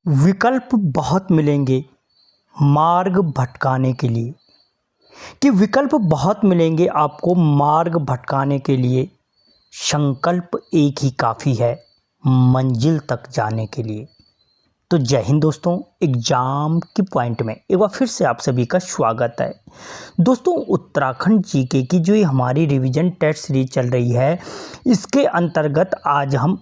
विकल्प बहुत मिलेंगे मार्ग भटकाने के लिए कि विकल्प बहुत मिलेंगे आपको मार्ग भटकाने के लिए। संकल्प एक ही काफ़ी है मंजिल तक जाने के लिए। तो जय हिंद दोस्तों, एग्जाम की पॉइंट में एक बार फिर से आप सभी का स्वागत है। दोस्तों, उत्तराखंड जीके की जो ये हमारी रिवीजन टेस्ट सीरीज चल रही है, इसके अंतर्गत आज हम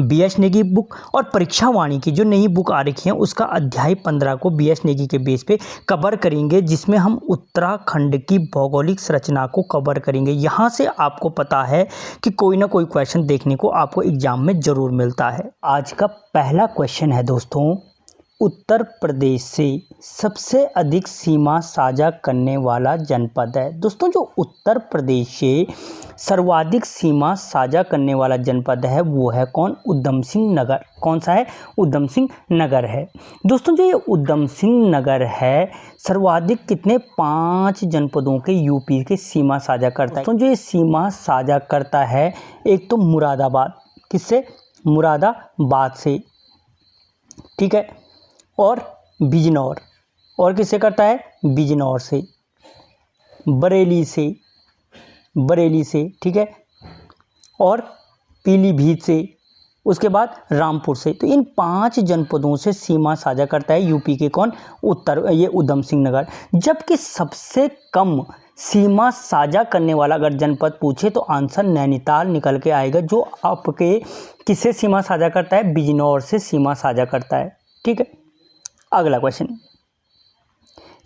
BS नेगी बुक और परीक्षा वाणी की जो नई बुक आ रखी है उसका अध्याय 15 को BS नेगी के बेस पे कवर करेंगे, जिसमें हम उत्तराखंड की भौगोलिक संरचना को कवर करेंगे। यहाँ से आपको पता है कि कोई ना कोई क्वेश्चन देखने को आपको एग्जाम में ज़रूर मिलता है। आज का पहला क्वेश्चन है दोस्तों, उत्तर प्रदेश से सबसे अधिक सीमा साझा करने वाला जनपद है। दोस्तों, जो उत्तर प्रदेश से सर्वाधिक सीमा साझा करने वाला जनपद है वो है कौन? उधम सिंह नगर। कौन सा है? उधम सिंह नगर है। दोस्तों, जो ये उधम सिंह नगर है सर्वाधिक कितने 5 जनपदों के यूपी के सीमा साझा करता है। दोस्तों, जो ये सीमा साझा करता है एक तो मुरादाबाद, किससे? मुरादाबाद से, ठीक है, और बिजनौर, और किससे करता है? बिजनौर से, बरेली से, ठीक है, और पीलीभीत से, उसके बाद रामपुर से। तो इन 5 जनपदों से सीमा साझा करता है यूपी के कौन? ये उधम सिंह नगर। जबकि सबसे कम सीमा साझा करने वाला अगर जनपद पूछे तो आंसर नैनीताल निकल के आएगा, जो आपके किससे सीमा साझा करता है? बिजनौर से सीमा साझा करता है, ठीक है। अगला क्वेश्चन,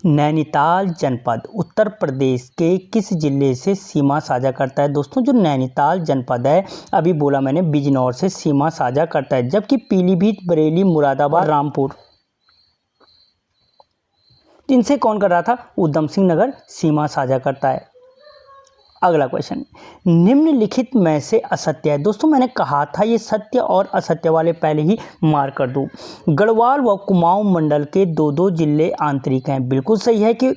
नैनीताल जनपद उत्तर प्रदेश के किस जिले से सीमा साझा करता है? दोस्तों, जो नैनीताल जनपद है अभी बोला मैंने बिजनौर से सीमा साझा करता है, जबकि पीलीभीत, बरेली, मुरादाबाद, रामपुर, इनसे कौन कर रहा था? उधम सिंह नगर सीमा साझा करता है। अगला क्वेश्चन, निम्नलिखित में से असत्य है। दोस्तों, मैंने कहा था ये सत्य और असत्य वाले पहले ही मार्क कर दो। गढ़वाल व कुमाऊं मंडल के 2-2 जिले आंतरिक हैं। बिल्कुल सही है कि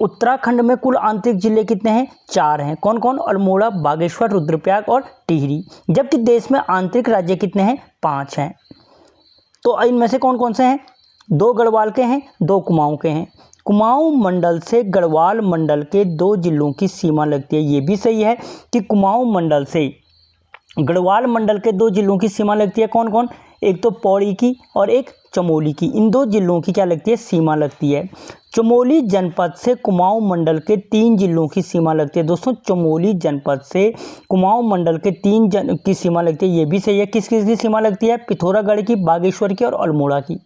उत्तराखंड में कुल आंतरिक जिले कितने हैं? 4 हैं। कौन कौन? अल्मोड़ा, बागेश्वर, रुद्रप्रयाग और टिहरी। जबकि देश में आंतरिक राज्य कितने हैं? 5 हैं। तो इनमें से कौन कौन से हैं? 2 गढ़वाल के हैं, 2 कुमाऊं के हैं। कुमाऊं मंडल से गढ़वाल मंडल के 2 जिलों की सीमा लगती है। ये भी सही है कि कुमाऊं मंडल से गढ़वाल मंडल के 2 जिलों की सीमा लगती है। कौन कौन? एक तो पौड़ी की और एक चमोली की। इन 2 जिलों की क्या लगती है? सीमा लगती है। चमोली जनपद से कुमाऊं मंडल के 3 जिलों की सीमा लगती है। दोस्तों, चमोली जनपद से कुमाऊं मंडल के 3 की सीमा लगती है। ये भी सही है। किस किस की सीमा लगती है? पिथौरागढ़ की, बागेश्वर की और अल्मोड़ा की।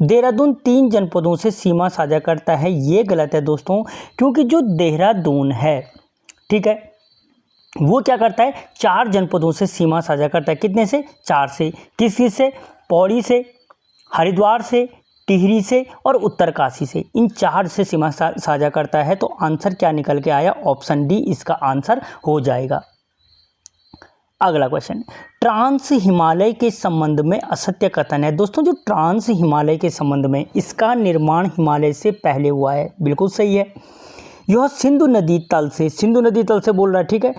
देहरादून 3 जनपदों से सीमा साझा करता है। ये गलत है दोस्तों, क्योंकि जो देहरादून है, ठीक है, वो क्या करता है? 4 जनपदों से सीमा साझा करता है। कितने से? 4 से। किस किस से? पौड़ी से, हरिद्वार से, टिहरी से और उत्तरकाशी से। इन 4 से सीमा साझा करता है। तो आंसर क्या निकल के आया? ऑप्शन डी इसका आंसर हो जाएगा। अगला क्वेश्चन, ट्रांस हिमालय के संबंध में असत्य कथन है। दोस्तों, जो ट्रांस हिमालय के संबंध में, इसका निर्माण हिमालय से पहले हुआ है। बिल्कुल सही है। यह सिंधु नदी तल से बोल रहा है, ठीक है,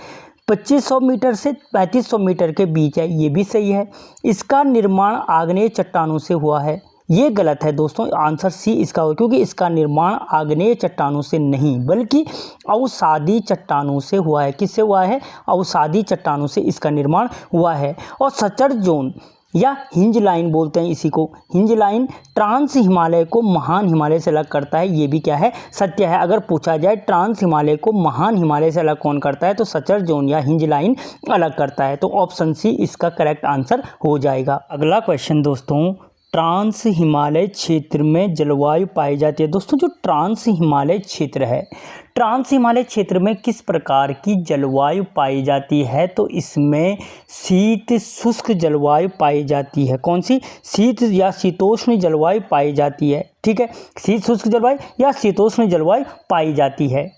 2500 मीटर से 3500 मीटर के बीच है। ये भी सही है। इसका निर्माण आग्नेय चट्टानों से हुआ है। ये गलत है दोस्तों, आंसर सी इसका हो, क्योंकि इसका निर्माण आग्नेय चट्टानों से नहीं बल्कि अवसादी चट्टानों से हुआ है। किससे हुआ है? अवसादी चट्टानों से इसका निर्माण हुआ है। और सचर जोन या हिंज लाइन बोलते हैं इसी को, हिंज लाइन ट्रांस हिमालय को महान हिमालय से अलग करता है। ये भी क्या है? सत्य है। अगर पूछा जाए ट्रांस हिमालय को महान हिमालय से अलग कौन करता है, तो सचर जोन या हिंज लाइन अलग करता है। तो ऑप्शन सी इसका करेक्ट आंसर हो जाएगा। अगला क्वेश्चन दोस्तों, ट्रांस हिमालय क्षेत्र में जलवायु पाई जाती है। दोस्तों, जो ट्रांस हिमालय क्षेत्र है, ट्रांस हिमालय क्षेत्र में किस प्रकार की जलवायु पाई जाती है? तो इसमें शीत शुष्क जलवायु पाई जाती है। कौन सी? शीत या शीतोष्ण जलवायु पाई जाती है, ठीक है, शीत शुष्क जलवायु या शीतोष्ण जलवायु पाई जाती है।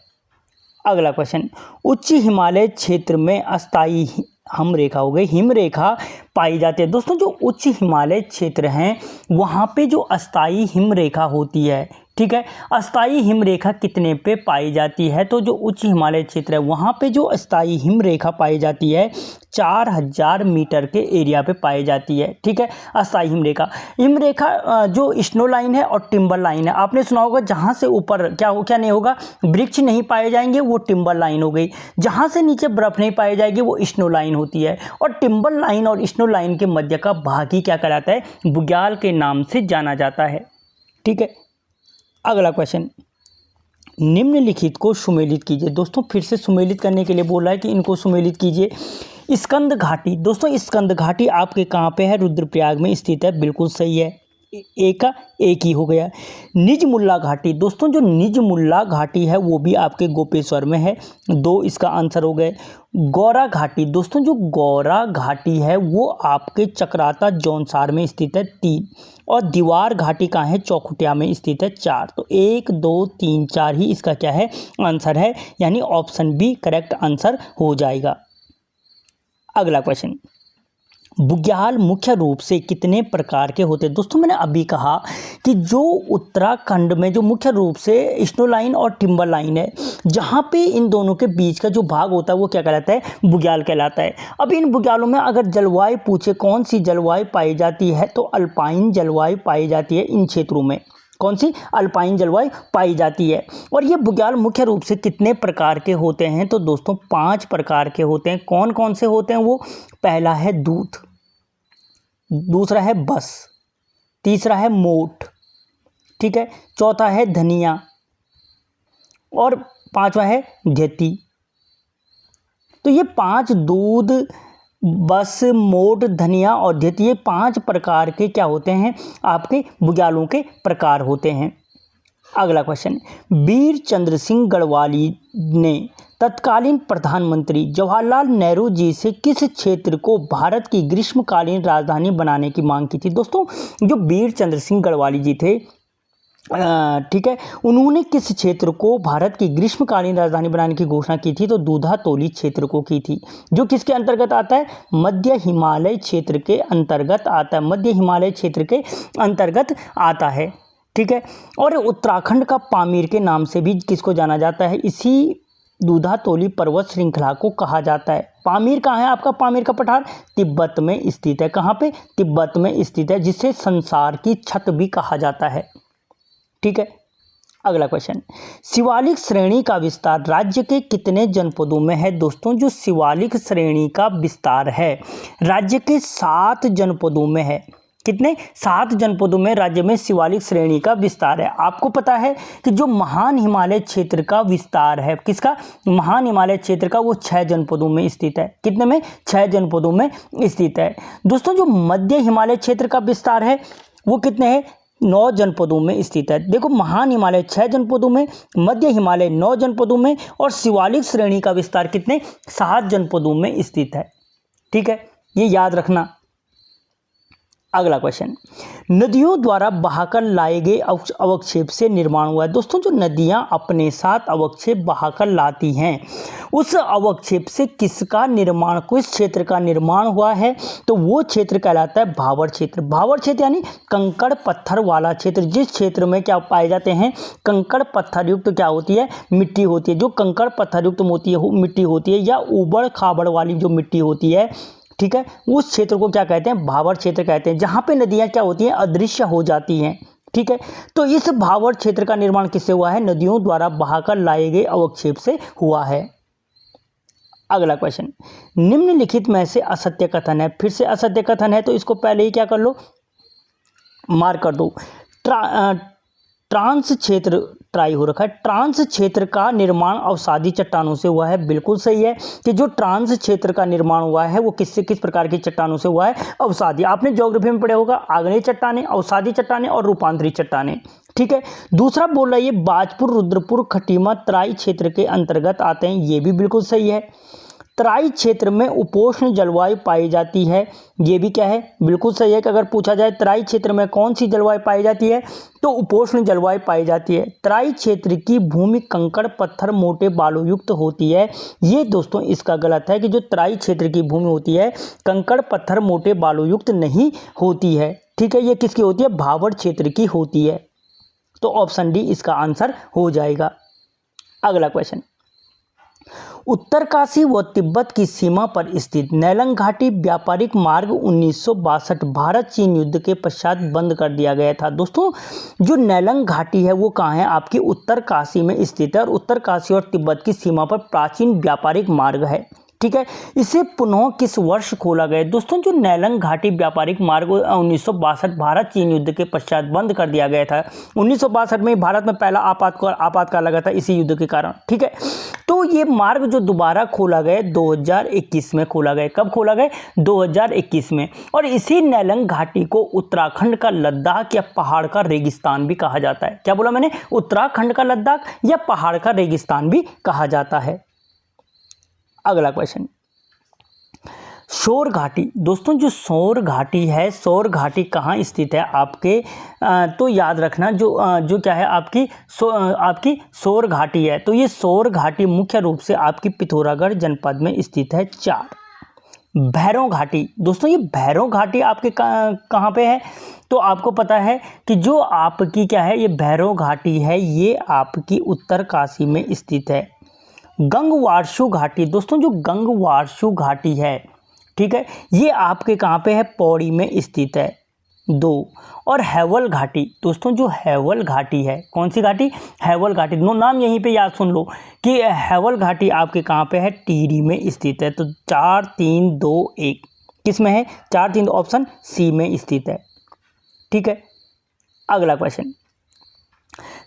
अगला क्वेश्चन, उच्च हिमालय क्षेत्र में अस्थायी हिमरेखा हो गई, हिमरेखा पाई जाती है। दोस्तों जो उच्च हिमालय क्षेत्र हैं वहाँ पे जो अस्थाई हिमरेखा होती है, ठीक है, अस्थाई हिमरेखा कितने पे पाई जाती है? तो जो उच्च हिमालय क्षेत्र है वहाँ पे जो अस्थाई हिमरेखा पाई जाती है 4000 मीटर के एरिया पे पाई जाती है, ठीक है, अस्थाई हिमरेखा। हिमरेखा जो स्नो लाइन है और टिम्बर लाइन है, आपने सुना होगा जहाँ से ऊपर क्या नहीं होगा, वृक्ष नहीं पाए जाएंगे, वो टिम्बर लाइन हो गई। जहाँ से नीचे बर्फ नहीं पाई जाएगी वो स्नो लाइन होती है। और टिम्बर लाइन और स्नो लाइन के मध्य का भाग ही क्या कहलाता है? बुग्याल के नाम से जाना जाता है, ठीक है। अगला क्वेश्चन, निम्नलिखित को सुमेलित कीजिए। दोस्तों फिर से सुमेलित करने के लिए बोल रहा है कि इनको सुमेलित कीजिए। स्कंद घाटी, दोस्तों स्कंद घाटी आपके कहाँ पे है? रुद्रप्रयाग में स्थित है, बिल्कुल सही है, एक का एक ही हो गया। निजमुल्ला घाटी, दोस्तों जो निजमुल्ला घाटी है वो भी आपके गोपेश्वर में है, 2 इसका आंसर हो गए। गौरा घाटी, दोस्तों जो गौरा घाटी है वो आपके चक्राता जौनसार में स्थित है, 3। और दीवार घाटी कहाँ है? चौखुटिया में स्थित है, 4। तो 1 2 3 4 ही इसका क्या है? आंसर है, यानी ऑप्शन बी करेक्ट आंसर हो जाएगा। अगला क्वेश्चन, बुग्याल मुख्य रूप से कितने प्रकार के होते हैं? दोस्तों मैंने अभी कहा कि जो उत्तराखंड में जो मुख्य रूप से स्नो लाइन और टिम्बर लाइन है, जहाँ पे इन दोनों के बीच का जो भाग होता है वो क्या कहलाता है? बुग्याल कहलाता है। अब इन बुग्यालों में अगर जलवायु पूछे कौन सी जलवायु पाई जाती है, तो अल्पाइन जलवायु पाई जाती है इन क्षेत्रों में। कौन सी? अल्पाइन जलवायु पाई जाती है। और ये बुग्याल मुख्य रूप से कितने प्रकार के होते हैं? तो दोस्तों 5 प्रकार के होते हैं। कौन कौन से होते हैं वो? पहला है दूत, दूसरा है बस, तीसरा है मोट, ठीक है, चौथा है धनिया और 5वां है घेती। तो ये 5 दूध, बस, मोट, धनिया और घेती, ये 5 प्रकार के क्या होते हैं? आपके बुग्यालों के प्रकार होते हैं। अगला क्वेश्चन, वीर चंद्र सिंह गढ़वाली ने तत्कालीन प्रधानमंत्री जवाहरलाल नेहरू जी से किस क्षेत्र को भारत की ग्रीष्मकालीन राजधानी बनाने की मांग की थी? दोस्तों जो वीर चंद्र सिंह गढ़वाली जी थे, ठीक है, उन्होंने किस क्षेत्र को भारत की ग्रीष्मकालीन राजधानी बनाने की घोषणा की थी? तो दूधा तोली क्षेत्र को की थी, जो किसके अंतर्गत आता है? मध्य हिमालय क्षेत्र के अंतर्गत आता है, मध्य हिमालय क्षेत्र के अंतर्गत आता है, ठीक है। और उत्तराखंड का पामीर के नाम से भी किसको जाना जाता है? इसी दूधा तोली पर्वत श्रृंखला को कहा जाता है। पामीर कहाँ है आपका? पामीर का पठार तिब्बत में स्थित है। कहाँ पे? तिब्बत में स्थित है, जिसे संसार की छत भी कहा जाता है, ठीक है। अगला क्वेश्चन, शिवालिक श्रेणी का विस्तार राज्य के कितने जनपदों में है? दोस्तों जो शिवालिक श्रेणी का विस्तार है राज्य के 7 जनपदों में है। कितने? 7 जनपदों में राज्य में शिवालिक श्रेणी का विस्तार है। आपको पता है कि जो महान हिमालय क्षेत्र का विस्तार है, किसका? महान हिमालय क्षेत्र का, वो 6 जनपदों में स्थित है। कितने में? 6 जनपदों में स्थित है। दोस्तों जो मध्य हिमालय क्षेत्र का विस्तार है वो कितने हैं? 9 जनपदों में स्थित है। देखो, महान हिमालय 6 जनपदों में, मध्य हिमालय 9 जनपदों में और शिवालिक श्रेणी का विस्तार कितने? 7 जनपदों में स्थित है, ठीक है, ये याद रखना। अगला क्वेश्चन, नदियों द्वारा बहाकर लाए गए अवक्षेप से निर्माण हुआ है। दोस्तों जो नदियां अपने साथ अवक्षेप बहाकर लाती हैं, उस अवक्षेप से किसका निर्माण, किस क्षेत्र का निर्माण हुआ है? तो वो क्षेत्र कहलाता है भावर क्षेत्र। भावर क्षेत्र यानी कंकड़ पत्थर वाला क्षेत्र, जिस क्षेत्र में क्या पाए जाते हैं? कंकड़ पत्थर युक्त क्या होती है? मिट्टी होती है। जो कंकड़ पत्थर युक्त मिट्टी होती है या उबड़ खाबड़ वाली जो मिट्टी होती है, ठीक है, उस क्षेत्र को क्या कहते हैं? भावर क्षेत्र कहते हैं, जहाँ पे नदियाँ क्या होती हैं? अदृश्य हो जाती हैं, ठीक है। तो इस भावर क्षेत्र का निर्माण किससे हुआ है? नदियों द्वारा बहाकर लाए गए अवक्षेप से हुआ है। अगला क्वेश्चन, निम्नलिखित में से असत्य कथन है। फिर से असत्य कथन है, तो इसको पहले ही क्या कर लो? मार्क कर दो। ट्रांस क्षेत्र, ट्राई हो रखा है, ट्रांस क्षेत्र का निर्माण अवसादी चट्टानों से हुआ है। बिल्कुल सही है कि जो ट्रांस क्षेत्र का निर्माण हुआ है वो किस प्रकार की चट्टानों से हुआ है? अवसादी। आपने ज्योग्राफी में पढ़ा होगा, आग्नेय चट्टानें, अवसादी चट्टानें और रूपांतरी चट्टानें, ठीक है। दूसरा बोल रहा है ये बाजपुर, रुद्रपुर, खटीमा तराई क्षेत्र के अंतर्गत आते हैं, ये भी बिल्कुल सही है। तराई क्षेत्र में उपोष्ण जलवायु पाई जाती है, ये भी क्या है, बिल्कुल सही है कि अगर पूछा जाए तराई क्षेत्र में कौन सी जलवायु पाई जाती है तो उपोष्ण जलवायु पाई जाती है। तराई क्षेत्र की भूमि कंकड़ पत्थर मोटे बालू युक्त होती है, ये दोस्तों इसका गलत है कि जो तराई क्षेत्र की भूमि होती है कंकड़ पत्थर मोटे बालू युक्त नहीं होती है। ठीक है, ये किसकी होती है, भाबर क्षेत्र की होती है। तो ऑप्शन डी इसका आंसर हो जाएगा। अगला क्वेश्चन, उत्तरकाशी व तिब्बत की सीमा पर स्थित नेलंग घाटी व्यापारिक मार्ग 1962 भारत चीन युद्ध के पश्चात बंद कर दिया गया था। दोस्तों जो नेलंग घाटी है वो कहाँ है, आपकी उत्तरकाशी में स्थित है और उत्तरकाशी और तिब्बत की सीमा पर प्राचीन व्यापारिक मार्ग है। ठीक है, इसे पुनः किस वर्ष खोला गया। दोस्तों जो नेलंग घाटी व्यापारिक मार्ग 1962 भारत चीन युद्ध के पश्चात बंद कर दिया गया था। 1962 में भारत में पहला आपातकाल लगा था इसी युद्ध के कारण। ठीक है, तो ये मार्ग जो दोबारा खोला गया 2021 में खोला गया। कब खोला गया, 2021 में। और इसी नेलंग घाटी को उत्तराखंड का लद्दाख या पहाड़ का रेगिस्तान भी कहा जाता है। क्या बोला मैंने, उत्तराखंड का लद्दाख या पहाड़ का रेगिस्तान भी कहा जाता है। अगला क्वेश्चन, सौर घाटी। दोस्तों जो सौर घाटी है, सौर घाटी कहाँ स्थित है आपके, तो याद रखना जो क्या है आपकी सौर घाटी है, तो ये सौर घाटी मुख्य रूप से आपकी पिथौरागढ़ जनपद में स्थित है। 4 भैरव घाटी। दोस्तों ये भैरव घाटी आपके कहाँ पे है, तो आपको पता है कि जो आपकी क्या है, ये भैरव घाटी है, ये आपकी उत्तरकाशी में स्थित है। गंगवारशु घाटी। दोस्तों जो गंगवारशु घाटी है, ठीक है, ये आपके कहाँ पे है, पौड़ी में स्थित है। 2 और हैवल घाटी। दोस्तों जो हैवल घाटी है, कौन सी घाटी, हैवल घाटी। दोनों नाम यहीं पे याद सुन लो कि हैवल घाटी आपके कहाँ पे है, टिहरी में स्थित है। तो 4 3 2 1 किस में है, 4 3 ऑप्शन सी में स्थित है। ठीक है, अगला क्वेश्चन,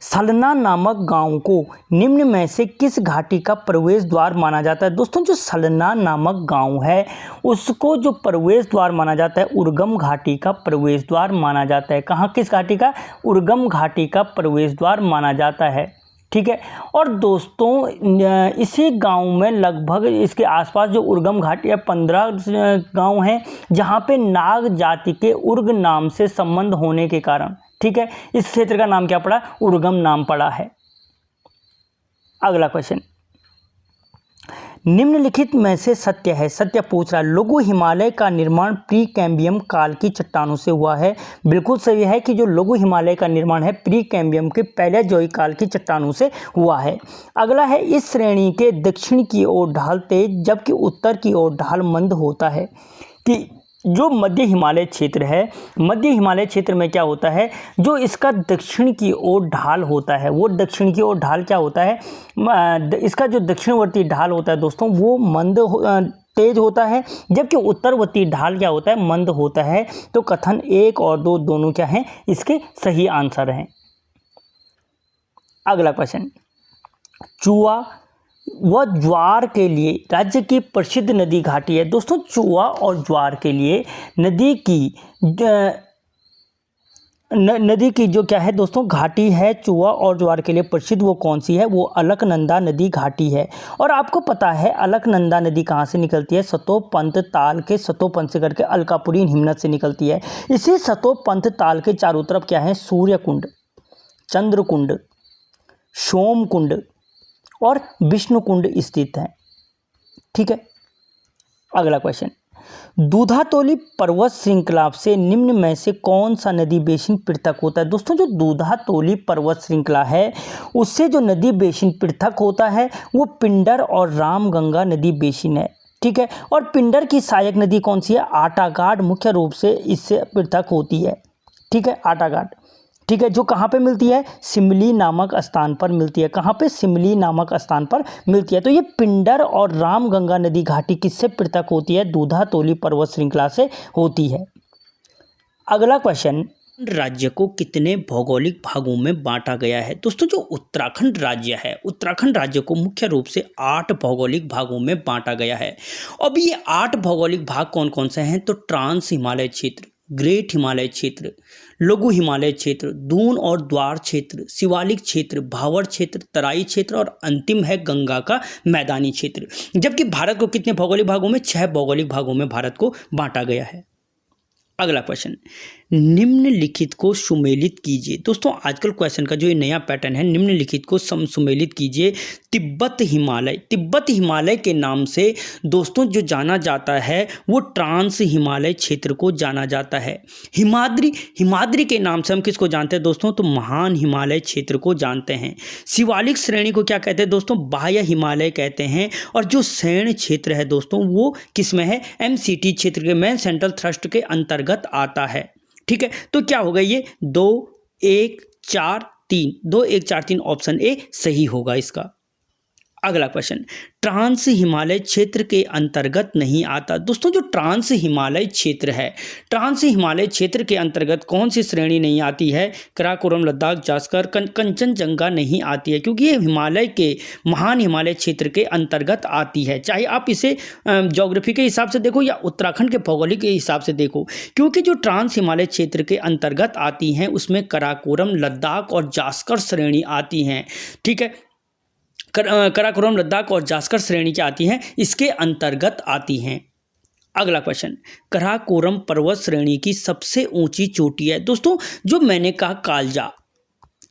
सलना नामक गांव को निम्न में से किस घाटी का प्रवेश द्वार माना जाता है। दोस्तों जो सलना नामक गांव है उसको जो प्रवेश द्वार माना जाता है, उर्गम घाटी का प्रवेश द्वार माना जाता है। कहाँ, किस घाटी का, उर्गम घाटी का प्रवेश द्वार माना जाता है। ठीक है, और दोस्तों इसी गांव में लगभग इसके आसपास जो उर्गम घाटी है 15 गांव हैं जहां पे नाग जाति के उर्ग नाम से संबंध होने के कारण, ठीक है, इस क्षेत्र का नाम क्या पड़ा, उर्गम नाम पड़ा है। अगला क्वेश्चन, निम्नलिखित में से सत्य है, सत्य पूछ रहा है, लघु हिमालय का निर्माण प्री कैम्बियम काल की चट्टानों से हुआ है। बिल्कुल सही है कि जो लघु हिमालय का निर्माण है प्री कैम्बियम के पहले जोई काल की चट्टानों से हुआ है। अगला है, इस श्रेणी के दक्षिण की ओर ढाल तेज जबकि उत्तर की ओर ढाल मंद होता है। कि जो मध्य हिमालय क्षेत्र है, मध्य हिमालय क्षेत्र में क्या होता है, जो इसका दक्षिण की ओर ढाल होता है, वो दक्षिण की ओर ढाल क्या होता है, इसका जो दक्षिणवर्ती ढाल होता है दोस्तों वो मंद तेज होता है, जबकि उत्तरवर्ती ढाल क्या होता है, मंद होता है। तो कथन 1 और 2 दोनों क्या हैं, इसके सही आंसर हैं। अगला क्वेश्चन, चूआ व ज्वार के लिए राज्य की प्रसिद्ध नदी घाटी है। दोस्तों चूआ और ज्वार के लिए नदी की जो क्या है दोस्तों घाटी है, चूआ और ज्वार के लिए प्रसिद्ध, वो कौन सी है, वो अलकनंदा नदी घाटी है। और आपको पता है अलकनंदा नदी कहाँ से निकलती है, सतोपंथ ताल के, सतोपंथ से करके अलकापुरी हिमनद से निकलती है। इसी सतोपंथ ताल के चारों तरफ क्या है, सूर्य कुंड, चंद्र कुंड, सोम कुंड और विष्णु कुंड स्थित है। ठीक है, अगला क्वेश्चन, दूधातोली पर्वत श्रृंखला से निम्न में से कौन सा नदी बेसिन पृथक होता है। दोस्तों जो दूधातोली पर्वत श्रृंखला है उससे जो नदी बेसिन पृथक होता है वो पिंडर और रामगंगा नदी बेसिन है। ठीक है, और पिंडर की सहायक नदी कौन सी है, आटाघाट मुख्य रूप से इससे पृथक होती है। ठीक है, आटाघाट, ठीक है, जो कहाँ पे मिलती है, सिमली नामक स्थान पर मिलती है। कहाँ पे, सिमली नामक स्थान पर मिलती है। तो ये पिंडर और रामगंगा नदी घाटी किससे पृथक होती है, दूधातोली पर्वत श्रृंखला से होती है। अगला क्वेश्चन, राज्य को कितने भौगोलिक भागों में बांटा गया है। दोस्तों जो उत्तराखंड राज्य है, उत्तराखंड राज्य को मुख्य रूप से 8 भौगोलिक भागों में बांटा गया है। अब ये 8 भौगोलिक भाग कौन कौन से हैं, तो ट्रांस हिमालय क्षेत्र, ग्रेट हिमालय क्षेत्र, लघु हिमालय क्षेत्र, दून और द्वार क्षेत्र, शिवालिक क्षेत्र, भावर क्षेत्र, तराई क्षेत्र और अंतिम है गंगा का मैदानी क्षेत्र। जबकि भारत को कितने भौगोलिक भागों में, 6 भौगोलिक भागों में भारत को बांटा गया है। अगला क्वेश्चन, निम्नलिखित को सुमेलित कीजिए। दोस्तों आजकल क्वेश्चन का जो ये नया पैटर्न है, निम्नलिखित को सुमेलित कीजिए। तिब्बत हिमालय के नाम से दोस्तों जो जाना जाता है वो ट्रांस हिमालय क्षेत्र को जाना जाता है। हिमाद्री के नाम से हम किसको जानते हैं दोस्तों, तो महान हिमालय क्षेत्र को जानते हैं। शिवालिक श्रेणी को क्या कहते हैं दोस्तों, बाह्य हिमालय कहते हैं। और जो सैन्य क्षेत्र है दोस्तों वो किस में है, MCT क्षेत्र के में, सेंट्रल थ्रस्ट के अंतर्गत आता है। ठीक है, तो क्या होगा ये 2 1 4 3, 2 1 4 3 ऑप्शन ए सही होगा इसका। अगला क्वेश्चन, ट्रांस हिमालय क्षेत्र के अंतर्गत नहीं आता। दोस्तों जो ट्रांस हिमालय क्षेत्र है, ट्रांस हिमालय क्षेत्र के अंतर्गत कौन सी श्रेणी नहीं आती है, कराकोरम, लद्दाख, जास्कर, कंचनजंगा नहीं आती है, क्योंकि ये हिमालय के महान हिमालय क्षेत्र के अंतर्गत आती है। चाहे आप इसे ज्योग्राफी के हिसाब से देखो या उत्तराखंड के भौगोलिक के हिसाब से देखो, क्योंकि जो ट्रांस हिमालय क्षेत्र के अंतर्गत आती हैं उसमें कराकोरम, लद्दाख और जास्कर श्रेणी आती हैं। ठीक है, कराकोरम, लद्दाख और जास्कर श्रेणी क्या आती हैं, इसके अंतर्गत आती हैं। अगला क्वेश्चन, कराकोरम पर्वत श्रेणी की सबसे ऊंची चोटी है। दोस्तों जो मैंने कहा कालजा,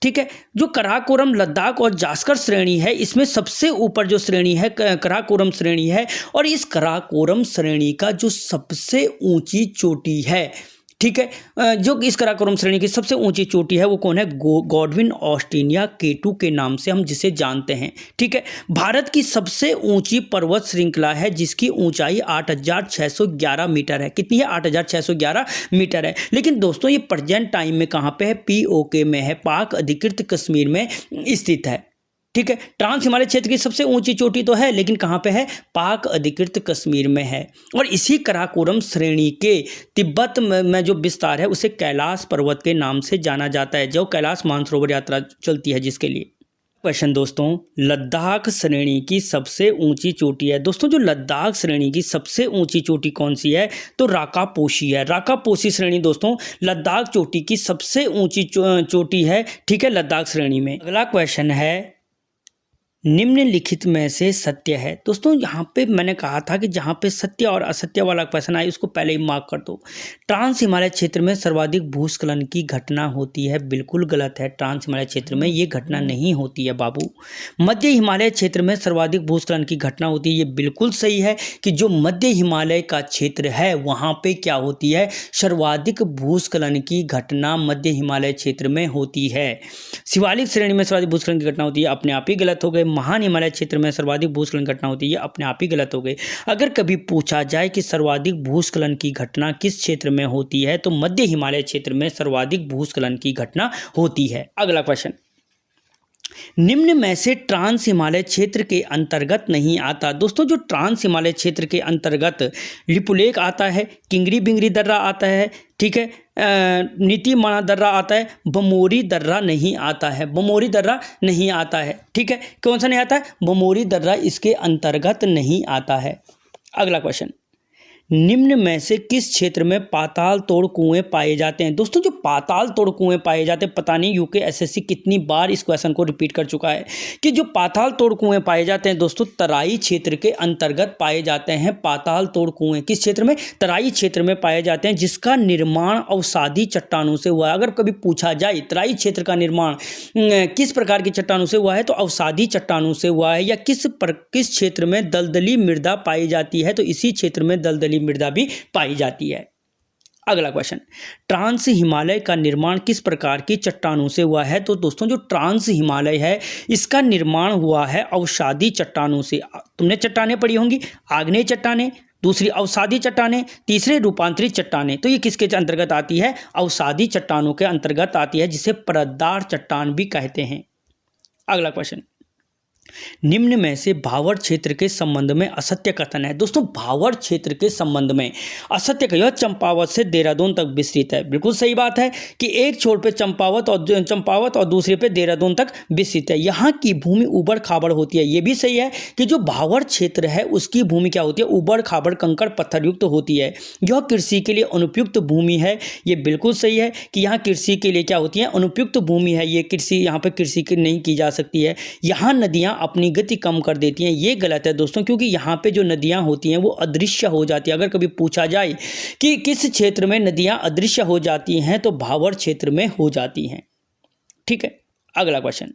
ठीक है, जो कराकोरम, लद्दाख और जास्कर श्रेणी है इसमें सबसे ऊपर जो श्रेणी है कराकोरम श्रेणी है। और इस कराकोरम श्रेणी का जो सबसे ऊंची चोटी है, ठीक है, जो इस कराकोरम श्रेणी की सबसे ऊंची चोटी है वो कौन है, गॉडविन ऑस्ट्रेलिया केटू के नाम से हम जिसे जानते हैं। ठीक है, भारत की सबसे ऊंची पर्वत श्रृंखला है जिसकी ऊंचाई 8611 मीटर है। कितनी है, 8611 मीटर है। लेकिन दोस्तों ये प्रेजेंट टाइम में कहाँ पे है, POK में है, पाक अधिकृत कश्मीर में स्थित है। ठीक है, ट्रांस हिमालय क्षेत्र की सबसे ऊंची चोटी तो है लेकिन कहाँ पे है, पाक अधिकृत कश्मीर में है। और इसी कराकोरम श्रेणी के तिब्बत में जो विस्तार है उसे कैलाश पर्वत के नाम से जाना जाता है, जो कैलाश मानसरोवर यात्रा चलती है जिसके लिए। क्वेश्चन दोस्तों, लद्दाख श्रेणी की सबसे ऊंची चोटी है। दोस्तों जो लद्दाख श्रेणी की सबसे ऊंची चोटी कौन सी है, तो राकापोशी है। राकापोशी श्रेणी दोस्तों लद्दाख चोटी की सबसे ऊंची चोटी है। ठीक है, लद्दाख श्रेणी में। अगला क्वेश्चन है, निम्नलिखित में से सत्य है। दोस्तों यहाँ पे मैंने कहा था कि जहाँ पे सत्य और असत्य वाला क्वेश्चन आए उसको पहले ही मार्क कर दो। ट्रांस हिमालय क्षेत्र में सर्वाधिक भूस्खलन की घटना होती है, बिल्कुल गलत है। ट्रांस हिमालय क्षेत्र में ये घटना नहीं होती है बाबू। मध्य हिमालय क्षेत्र में सर्वाधिक भूस्खलन की घटना होती है, ये बिल्कुल सही है कि जो मध्य हिमालय का क्षेत्र है वहाँ पे क्या होती है, सर्वाधिक भूस्खलन की घटना मध्य हिमालय क्षेत्र में होती है। शिवालिक श्रेणी में सर्वाधिक भूस्खलन की घटना होती है, अपने आप ही गलत हो गए। महान हिमालय क्षेत्र में सर्वाधिक भूस्खलन घटना होती है, अपने आप ही गलत हो गई। अगर कभी पूछा जाए कि सर्वाधिक भूस्खलन की घटना किस क्षेत्र में होती है, तो मध्य हिमालय क्षेत्र में सर्वाधिक भूस्खलन की घटना होती है। अगला क्वेश्चन, निम्न में से ट्रांस हिमालय क्षेत्र के अंतर्गत नहीं आता। दोस्तों जो ट्रांस हिमालय क्षेत्र के अंतर्गत लिपुलेख आता है, किंगरी बिंगरी दर्रा आता है, ठीक है, नीतिमाणा दर्रा आता है, बमोरी दर्रा नहीं आता है। बमोरी दर्रा नहीं आता है। ठीक है, कौन सा नहीं आता है, बमोरी दर्रा इसके अंतर्गत नहीं आता है। अगला क्वेश्चन, निम्न में से किस क्षेत्र में पाताल तोड़ कुएं पाए जाते हैं। दोस्तों जो पाताल तोड़ कुएं पाए जाते हैं, पता नहीं यूके SSC कितनी बार इस क्वेश्चन को रिपीट कर चुका है कि जो पाताल तोड़ कुएं पाए जाते हैं दोस्तों तराई क्षेत्र के अंतर्गत पाए जाते हैं। पाताल तोड़ कुएं किस क्षेत्र में, तराई क्षेत्र में पाए जाते हैं, जिसका निर्माण अवसादी चट्टानों से हुआ है। अगर कभी पूछा जाए तराई क्षेत्र का निर्माण किस प्रकार की चट्टानों से हुआ है, तो अवसादी चट्टानों से हुआ है। या किस क्षेत्र में दलदली मृदा पाई जाती है, तो इसी क्षेत्र में दलदली मृदा भी पाई जाती है। अगला क्वेश्चन, ट्रांस हिमालय का निर्माण किस प्रकार की चट्टानों से हुआ है। तो दोस्तों जो ट्रांस हिमालय है इसका निर्माण हुआ है अवसादी चट्टानों से। तुमने चट्टानें पढ़ी होंगी, आग्नेय चट्टानें, दूसरी अवसादी चट्टानें, तीसरे रूपांतरित चट्टानें। तो ये किसके अंतर्गत आती है, अवसादी चट्टानों के अंतर्गत आती है, जिसे परतदार चट्टान भी कहते हैं। अगला क्वेश्चन, निम्न में से भावर क्षेत्र के संबंध में असत्य कथन है। दोस्तों भावर क्षेत्र के संबंध में असत्य का, यह चंपावत से देहरादून तक विस्तृत है। बिल्कुल सही बात है कि एक छोर पे चंपावत और दूसरे पे देहरादून तक विस्तृत है। यहाँ की भूमि उबड़ खाबड़ होती है। ये भी सही है कि जो भावर क्षेत्र है उसकी भूमि क्या होती है, उबड़ खाबड़ कंकड़ पत्थर युक्त होती है। यह कृषि के लिए अनुपयुक्त भूमि है। ये बिल्कुल सही है कि यहाँ कृषि के लिए क्या होती है, अनुपयुक्त भूमि है। ये कृषि, यहाँ पे कृषि नहीं की जा सकती है। यहाँ नदियाँ अपनी गति कम कर देती हैं। ये गलत है दोस्तों, क्योंकि यहाँ पे जो नदियाँ होती हैं वो अदृश्य हो जाती है। अगर कभी पूछा जाए कि किस क्षेत्र में नदियाँ अदृश्य हो जाती हैं तो भावर क्षेत्र में हो जाती हैं। ठीक है, अगला क्वेश्चन,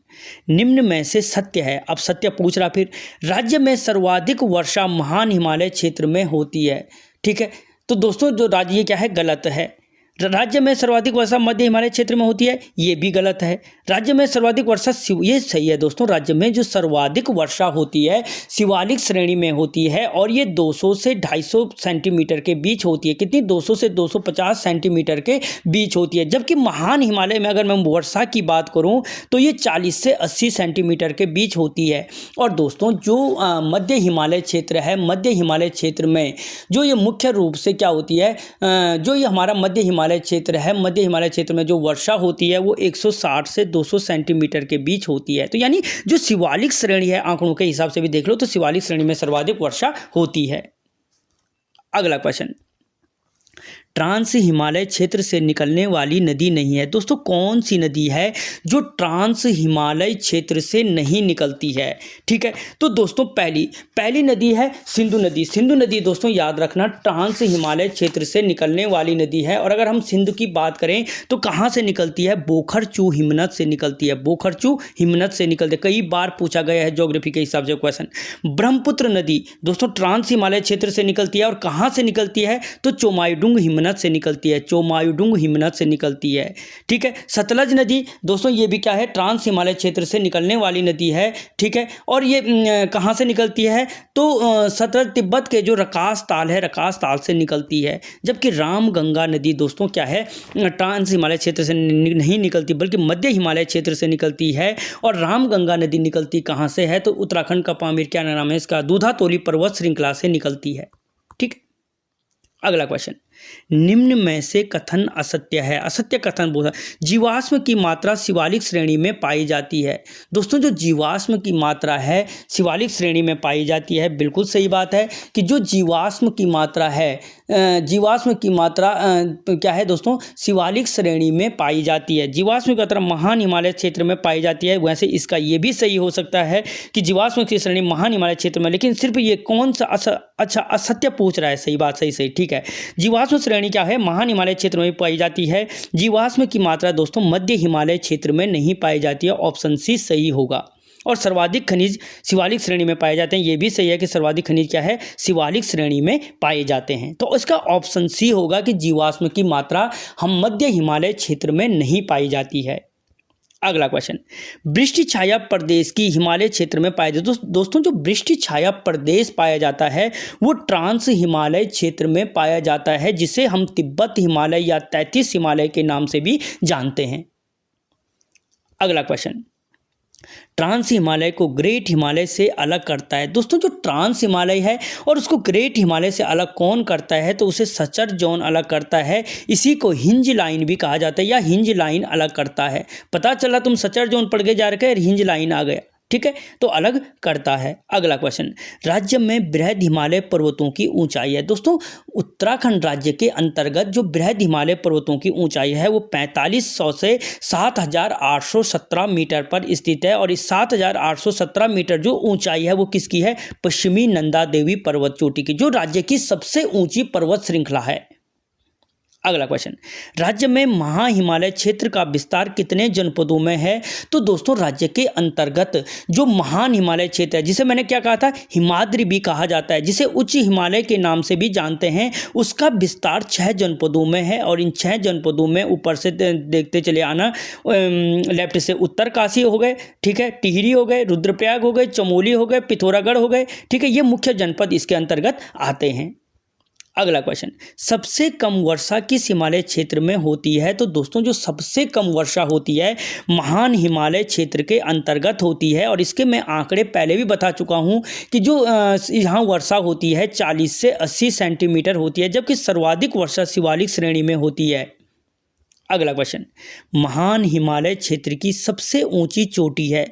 निम्न में से सत्य है। अब सत्य पूछ रहा फिर, राज्य में सर्वाधिक वर्षा महान हिमालय क्षेत्र में होती है। ठीक है, तो दोस्तों जो राज्य, ये क्या है, गलत है। राज्य में सर्वाधिक वर्षा मध्य हिमालय क्षेत्र में होती है, ये भी गलत है। राज्य में सर्वाधिक वर्षा, ये सही है दोस्तों। राज्य में जो सर्वाधिक वर्षा होती है शिवालिक श्रेणी में होती है और ये 200 से 250 सेंटीमीटर के बीच होती है। कितनी, 200 से 250 सेंटीमीटर के बीच होती है। जबकि महान हिमालय में अगर मैं वर्षा की बात करूं तो ये 40 से 80 सेंटीमीटर के बीच होती है। और दोस्तों जो मध्य हिमालय क्षेत्र है, मध्य हिमालय क्षेत्र में जो ये मुख्य रूप से क्या होती है, जो ये हमारा मध्य हिमालय क्षेत्र है, मध्य हिमालय क्षेत्र में जो वर्षा होती है वो 160 से 200 सेंटीमीटर के बीच होती है। तो यानी जो शिवालिक श्रेणी है, आंकड़ों के हिसाब से भी देख लो तो शिवालिक श्रेणी में सर्वाधिक वर्षा होती है। अगला क्वेश्चन, ट्रांस हिमालय क्षेत्र से निकलने वाली नदी नहीं है। दोस्तों कौन सी नदी है जो ट्रांस हिमालय क्षेत्र से नहीं निकलती है? ठीक है, तो दोस्तों पहली नदी है सिंधु नदी। सिंधु नदी दोस्तों याद रखना ट्रांस हिमालय क्षेत्र से निकलने वाली नदी है। और अगर हम सिंधु की बात करें तो कहाँ से निकलती है, बोखरचू हिमनद से निकलती है। बोखरचू हिमनद से निकलती है, कई बार पूछा गया है ज्योग्राफी के हिसाब से क्वेश्चन। ब्रह्मपुत्र नदी दोस्तों ट्रांस हिमालय क्षेत्र से निकलती है और कहाँ से निकलती है, तो चोमायुडुंग हिमनद से निकलती है। चोमायुडुंग हिमनद से निकलती है। ठीक है, सतलज नदी दोस्तों ये भी क्या है, ट्रांस हिमालय क्षेत्र से निकलने वाली नदी है। ठीक है, और ये कहाँ से निकलती है, तो सतलज तिब्बत के जो रकास ताल है, रकास ताल से निकलती है। जबकि रामगंगा नदी दोस्तों क्या है, ट्रांस हिमालय क्षेत्र से नहीं निकलती बल्कि मध्य हिमालय क्षेत्र से निकलती है। और रामगंगा नदी निकलती कहाँ से है, तो उत्तराखंड का पामीर, क्या नाम है इसका, दूधातोली पर्वत श्रृंखला से निकलती है। ठीक, अगला क्वेश्चन, निम्न में से कथन असत्य है। असत्य कथन बोला, जीवाश्म की मात्रा शिवालिक श्रेणी में पाई जाती है। दोस्तों जो जीवाश्म की मात्रा है शिवालिक श्रेणी में पाई जाती है, बिल्कुल सही बात है कि जो जीवाश्म की मात्रा है, जीवाश्म की मात्रा क्या है दोस्तों, शिवालिक श्रेणी में पाई जाती है। जीवाश्म की मात्रा महान हिमालय क्षेत्र में पाई जाती है। वैसे इसका ये भी सही हो सकता है कि जीवाश्म की श्रेणी महान हिमालय क्षेत्र में, लेकिन सिर्फ ये कौन सा अच्छा असत्य पूछ रहा है। सही बात, सही। ठीक है, जीवाश्म श्रेणी क्या है, महान हिमालय क्षेत्र में पाई जाती है। जीवाश्म की मात्रा दोस्तों मध्य हिमालय क्षेत्र में नहीं पाई जाती है। ऑप्शन सी सही होगा। और सर्वाधिक खनिज शिवालिक श्रेणी में पाए जाते हैं, ये भी सही है कि सर्वाधिक खनिज क्या है, शिवालिक श्रेणी में पाए जाते हैं। तो इसका ऑप्शन सी होगा कि जीवाश्म की मात्रा हम मध्य हिमालय क्षेत्र में नहीं पाई जाती है। अगला क्वेश्चन, वृष्टि छाया प्रदेश की हिमालय क्षेत्र में पाया जाता है। दोस्तों जो वृष्टि छाया प्रदेश पाया जाता है वो ट्रांस हिमालय क्षेत्र में पाया जाता है, जिसे हम तिब्बत हिमालय या 33 हिमालय के नाम से भी जानते हैं। अगला क्वेश्चन, ट्रांस हिमालय को ग्रेट हिमालय से अलग करता है। दोस्तों जो ट्रांस हिमालय है और उसको ग्रेट हिमालय से अलग कौन करता है, तो उसे सचर जोन अलग करता है। इसी को हिंज लाइन भी कहा जाता है या हिंज लाइन अलग करता है। पता चला तुम सचर जोन पढ़ के जा रखे हैं, हिंज लाइन आ गया। ठीक है, तो अलग करता है। अगला क्वेश्चन, राज्य में बृहद हिमालय पर्वतों की ऊंचाई है। दोस्तों उत्तराखंड राज्य के अंतर्गत जो बृहद हिमालय पर्वतों की ऊंचाई है वो 4500 से 7817 मीटर पर स्थित है। और इस 7817 मीटर जो ऊंचाई है वो किसकी है, पश्चिमी नंदा देवी पर्वत चोटी की, जो राज्य की सबसे ऊंची पर्वत श्रृंखला है। अगला क्वेश्चन, राज्य में महा हिमालय क्षेत्र का विस्तार कितने जनपदों में है, तो दोस्तों राज्य के अंतर्गत जो महान हिमालय क्षेत्र है, जिसे मैंने क्या कहा था, हिमाद्री भी कहा जाता है, जिसे उच्च हिमालय के नाम से भी जानते हैं, उसका विस्तार 6 जनपदों में है। और इन 6 जनपदों में ऊपर से देखते चले आना, लेफ्ट से उत्तरकाशी हो गए, ठीक है, टिहरी हो गए, रुद्रप्रयाग हो गए, चमोली हो गए, पिथौरागढ़ हो गए। ठीक है, ये मुख्य जनपद इसके अंतर्गत आते हैं। अगला क्वेश्चन, सबसे कम वर्षा किस हिमालय क्षेत्र में होती है? तो दोस्तों जो सबसे कम वर्षा होती है महान हिमालय क्षेत्र के अंतर्गत होती है, और इसके मैं आंकड़े पहले भी बता चुका हूं कि जो यहाँ वर्षा होती है 40 से 80 सेंटीमीटर होती है, जबकि सर्वाधिक वर्षा शिवालिक श्रेणी में होती है। अगला क्वेश्चन, महान हिमालय क्षेत्र की सबसे ऊंची चोटी है।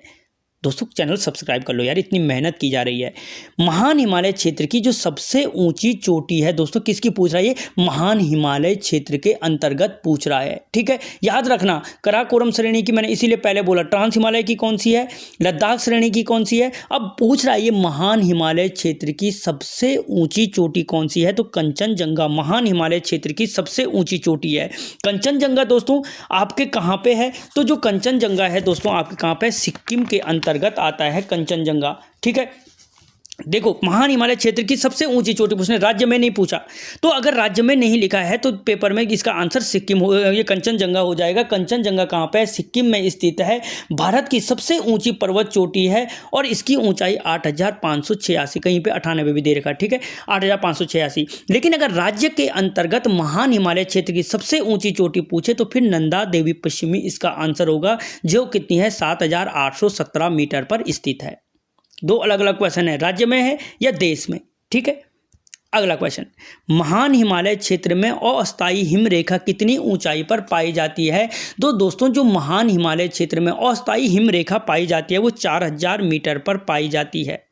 दोस्तों चैनल सब्सक्राइब कर लो यार, इतनी मेहनत की जा रही है। महान हिमालय क्षेत्र की जो सबसे ऊंची चोटी है दोस्तों, किसकी पूछ रहा है? ये महान हिमालय क्षेत्र के अंतर्गत पूछ रहा है। ठीक है, याद रखना कराकोरम श्रेणी की मैंने इसीलिए पहले बोला, ट्रांस हिमालय की कौन सी है, लद्दाख श्रेणी की कौन सी है। अब पूछ रहा है ये महान हिमालय क्षेत्र की सबसे ऊंची चोटी कौन सी है? तो कंचनजंगा महान हिमालय क्षेत्र की सबसे ऊंची चोटी है। कंचनजंगा दोस्तों आपके कहाँ पे है? तो जो कंचनजंगा है दोस्तों आपके कहाँ पे? सिक्किम के अंतर्गत आता है कंचनजंगा। ठीक है, देखो महान हिमालय क्षेत्र की सबसे ऊंची चोटी पूछने, राज्य में नहीं पूछा, तो अगर राज्य में नहीं लिखा है तो पेपर में इसका आंसर सिक्किम हो, ये कंचनजंगा हो जाएगा। कंचनजंगा कहाँ पे है? सिक्किम में स्थित है। भारत की सबसे ऊंची पर्वत चोटी है और इसकी ऊंचाई 8586, कहीं पे 98 भी दे रखा है। ठीक है, 8586। लेकिन अगर राज्य के अंतर्गत महान हिमालय क्षेत्र की सबसे ऊंची चोटी पूछे तो फिर नंदा देवी पश्चिमी इसका आंसर होगा, जो कितनी है? 7817 मीटर पर स्थित है। दो अलग अलग क्वेश्चन है, राज्य में है या देश में। ठीक है, अगला क्वेश्चन, महान हिमालय क्षेत्र में अस्थायी हिमरेखा कितनी ऊंचाई पर पाई जाती है? तो दोस्तों जो महान हिमालय क्षेत्र में अस्थायी हिमरेखा पाई जाती है वो 4000 मीटर पर पाई जाती है।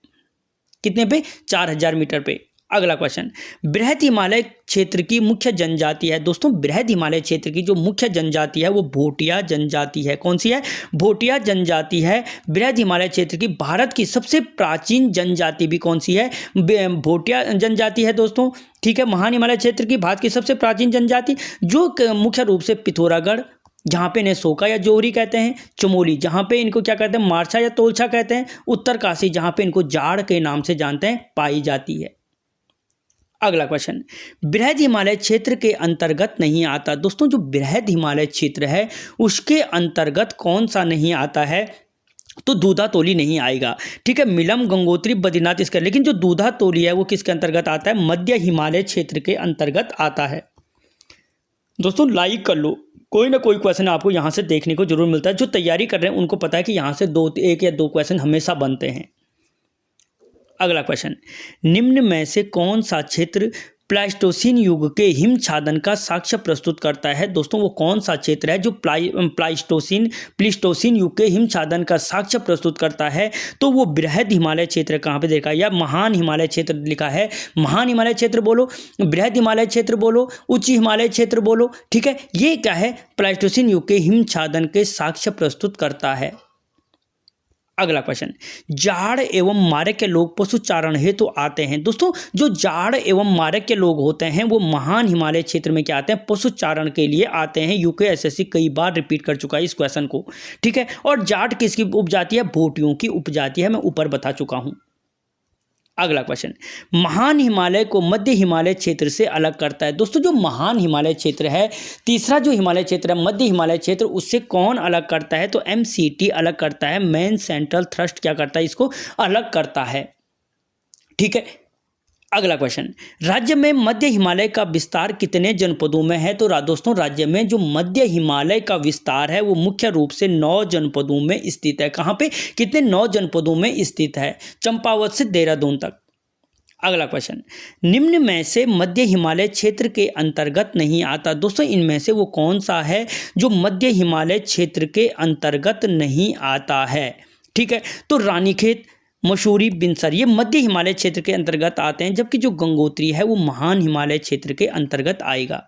कितने पे? 4000 मीटर पे। अगला क्वेश्चन, बृहद हिमालय क्षेत्र की मुख्य जनजाति है। दोस्तों बृहद हिमालय क्षेत्र की जो मुख्य जनजाति है वो भोटिया जनजाति है। कौन सी है? भोटिया जनजाति है बृहद हिमालय क्षेत्र की। भारत की सबसे प्राचीन जनजाति भी कौन सी है? भोटिया जनजाति है दोस्तों। ठीक है, महान हिमालय क्षेत्र की भारत की सबसे प्राचीन जनजाति जो मुख्य रूप से पिथौरागढ़, जहाँ पे इन्हें सोका या जोहरी कहते हैं, चमोली जहाँ पे इनको क्या कहते हैं? मारछा या तोलछा कहते हैं, उत्तरकाशी जहाँ पे इनको जाड़ के नाम से जानते हैं, पाई जाती है। अगला क्वेश्चन, बृहद हिमालय क्षेत्र के अंतर्गत नहीं आता। दोस्तों जो बृहद हिमालय क्षेत्र है उसके अंतर्गत कौन सा नहीं आता है? तो दूधा तोली नहीं आएगा। ठीक है, मिलम, गंगोत्री, बद्रीनाथ इसका, लेकिन जो दूधा तोली है वो किसके अंतर्गत आता है? मध्य हिमालय क्षेत्र के अंतर्गत आता है। दोस्तों लाइक कर लो, कोई ना कोई क्वेश्चन आपको यहाँ से देखने को जरूर मिलता है। जो तैयारी कर रहे हैं उनको पता है कि यहाँ से एक या दो क्वेश्चन हमेशा बनते हैं। अगला क्वेश्चन, निम्न में से कौन सा क्षेत्र प्लाइस्टोसीन युग के हिमछादन का साक्ष्य प्रस्तुत करता है? दोस्तों वो कौन सा क्षेत्र है जो प्लाइस्टोसीन युग के हिमछादन का साक्ष्य प्रस्तुत करता है? तो वो बृहद हिमालय क्षेत्र कहाँ पे देखा है? या महान हिमालय क्षेत्र लिखा है। महान हिमालय क्षेत्र बोलो, बृहद हिमालय क्षेत्र बोलो, उच्च हिमालय क्षेत्र बोलो। ठीक है, ये क्या है? प्लाइस्टोसीन युग के हिमछादन के साक्ष्य प्रस्तुत करता है। अगला क्वेश्चन, जाड़ एवं मारक के लोग पशुचारण हेतु आते हैं। दोस्तों जो जाड़ एवं मारक के लोग होते हैं वो महान हिमालय क्षेत्र में क्या आते हैं? पशुचारण के लिए आते हैं। यूकेएसएससी कई बार रिपीट कर चुका है इस क्वेश्चन को। ठीक है, और जाट किसकी उपजाति है? भोटियों की उपजाति है, मैं ऊपर बता चुका हूं। अगला क्वेश्चन, महान हिमालय को मध्य हिमालय क्षेत्र से अलग करता है। दोस्तों जो महान हिमालय क्षेत्र है, तीसरा जो हिमालय क्षेत्र है मध्य हिमालय क्षेत्र, उससे कौन अलग करता है? तो एमसीटी अलग करता है। मेन सेंट्रल थ्रस्ट क्या करता है? इसको अलग करता है। ठीक है, अगला क्वेश्चन, राज्य में मध्य हिमालय का विस्तार कितने जनपदों में है? तो दोस्तों राज्य में जो मध्य हिमालय का विस्तार है वो मुख्य रूप से 9 जनपदों में स्थित है। कहाँ पे? कितने? 9 जनपदों में स्थित है, चंपावत से देहरादून तक। अगला क्वेश्चन, निम्न में से मध्य हिमालय क्षेत्र के अंतर्गत नहीं आता। दोस्तों इनमें से वो कौन सा है जो मध्य हिमालय क्षेत्र के अंतर्गत नहीं आता है? ठीक है, तो रानीखेत, मसूरी, बिनसर ये मध्य हिमालय क्षेत्र के अंतर्गत आते हैं, जबकि जो गंगोत्री है वो महान हिमालय क्षेत्र के अंतर्गत आएगा।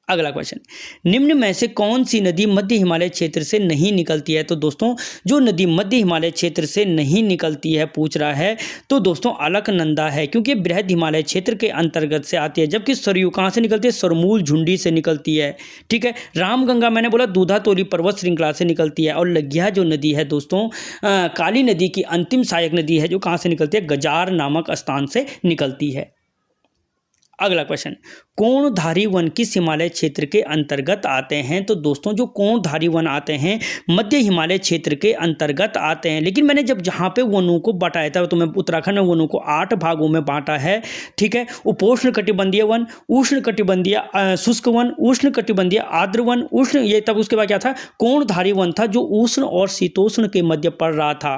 अगला क्वेश्चन, निम्न में से कौन सी नदी मध्य हिमालय क्षेत्र से नहीं निकलती है? तो दोस्तों जो नदी मध्य हिमालय क्षेत्र से नहीं निकलती है पूछ रहा है, तो दोस्तों अलकनंदा है, क्योंकि बृहद हिमालय क्षेत्र के अंतर्गत से आती है। जबकि सरयू कहाँ से निकलती है? सरमूल झुंडी से निकलती है। ठीक है, रामगंगा मैंने बोला दूधा तोली पर्वत श्रृंखला से निकलती है। और लग्गिया जो नदी है दोस्तों काली नदी की अंतिम सहायक नदी है, जो कहाँ से निकलती है? गजार नामक स्थान से निकलती है। अगला क्वेश्चन, कोणधारी वन किस हिमालय क्षेत्र के अंतर्गत आते हैं? तो दोस्तों जो कोणधारी वन आते हैं मध्य हिमालय क्षेत्र के अंतर्गत आते हैं। लेकिन मैंने जब जहाँ पे वनों को बताया था तो मैं उत्तराखंड में वनों को 8 भागों में बांटा है, ठीक है। उपोष्ण कटिबंधीय वन, उष्ण कटिबंधीय शुष्क वन, उष्ण कटिबंधीय आर्द्र वन, उष्ण, ये तब उसके बाद क्या था, कोणधारी वन था जो उष्ण और शीतोष्ण के मध्य पड़ रहा था,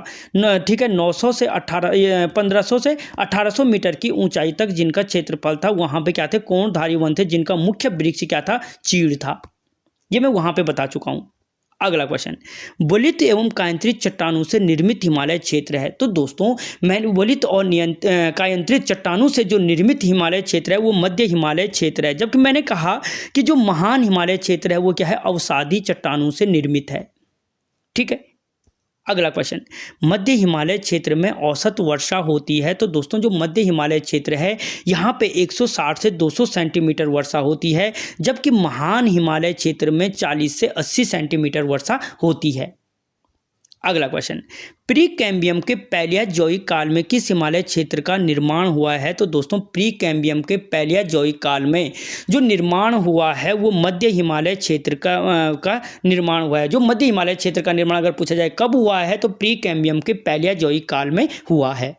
ठीक है। 900 से 1500 से 1800 मीटर की ऊंचाई तक जिनका क्षेत्रफल था, वहां पे क्या थे, कोणधारी वन थे, जिनका मुख्य वृक्ष क्या था, चीड़ था। ये मैं वहां पे बता चुका हूं। अगला क्वेश्चन, वलित एवं कायंत्रित चट्टानों से निर्मित हिमालय क्षेत्र है। तो दोस्तों मैं वलित और कायंत्रित चट्टानों से जो निर्मित हिमालय क्षेत्र है वो मध्य हिमालय क्षेत्र है, जबकि मैंने कहा कि जो महान हिमालय क्षेत्र है वो क्या है, अवसादी चट्टानों से निर्मित है, ठीक है। अगला क्वेश्चन, मध्य हिमालय क्षेत्र में औसत वर्षा होती है। तो दोस्तों जो मध्य हिमालय क्षेत्र है यहाँ पे 160 से 200 सेंटीमीटर वर्षा होती है, जबकि महान हिमालय क्षेत्र में 40 से 80 सेंटीमीटर वर्षा होती है। अगला क्वेश्चन, प्री कैम्बियम के पैलियोजोइक काल में किस हिमालय क्षेत्र का निर्माण हुआ है? तो दोस्तों प्री कैम्बियम के पैलियोजोइक काल में जो निर्माण हुआ है वो मध्य हिमालय क्षेत्र का निर्माण हुआ है। जो मध्य हिमालय क्षेत्र का निर्माण अगर पूछा जाए कब हुआ है तो प्री कैम्बियम के पैलियोजोइक काल में हुआ है।